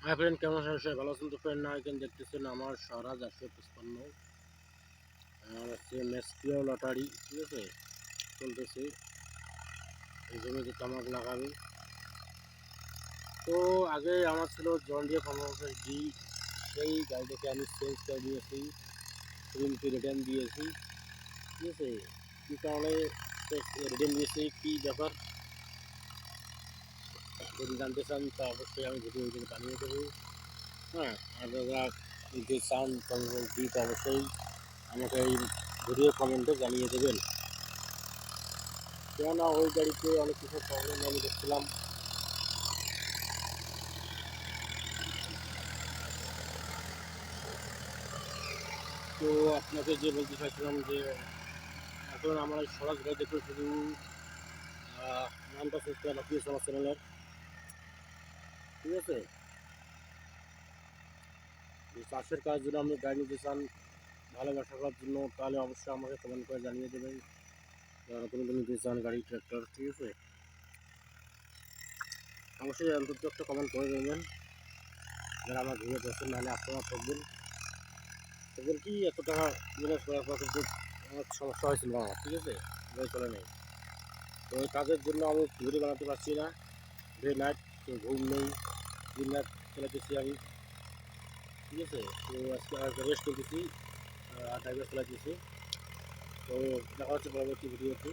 Hi friend, কেমন আছেন? সবাই ভালো আছেন তো? ফ্রেন্ড, না এখানে দেখতেছেন আমার স্বরাজ 855 আর হচ্ছে মেসপিও লটারি, ঠিক আছে, চলতেছে। এই জমিতে তামাক লাগাবে। তো আগে আমার ছিল জন ডিয়ার 1550 ডি, সেই গাড়িটাকে আমি চেঞ্জ করে দিয়েছি, রিমকে রিটার্ন দিয়েছি, ঠিক আছে। কী কারণে রিটার্ন দিয়েছি, কী ব্যাপার যদি জানতে চান তা অবশ্যই আমি ভিডিও বানিয়ে দেবো। হ্যাঁ, আর যারা যদি চান তো অবশ্যই আমাকে এই ভিডিও কমেন্টে জানিয়ে দেবেন। কেননা ওই গাড়িতে অনেক কিছু প্রবলেম আমি দেখছিলাম। তো আপনাকে যে বলতে চাইছিলাম যে এখন আমার এই সরাজ গাড়ি দেখে শুধু নামটা সাবস্ক্রাইব রাখিয়েছে আমার চ্যানেলের, ঠিক আছে। এই চাষের কাজ যদি আপনি গাড়ি নিতে চান ভালোবাসা করার জন্য, তাহলে অবশ্যই আমাকে কমেন্ট করে জানিয়ে দেবেন। যারা কোনো নিতে চান গাড়ি, ট্র্যাক্টর, ঠিক আছে, অবশ্যই অন্তত একটা কমেন্ট করে দেবেন। যারা আমার ভিডিও দেখছেন, নাহলে আপনারা থাকবেন দেখবেন কি এত টাকা ইনভেস্ট করার পর কিন্তু অনেক সমস্যা হয়েছিল আমার, ঠিক আছে, গাড়ি চলে নেই। তো ওই কাজের জন্য আমি ভিডিও বানাতে পারছি না, ডে নাইট, ঘুম নেই, দিন রাত চালাতেছি আমি, ঠিক আছে। তো আজকে আর রেস্ট করতেছি, আর ড্রাইভার চালাতেছি। তো দেখা হচ্ছে পরবর্তী ভিডিওতে।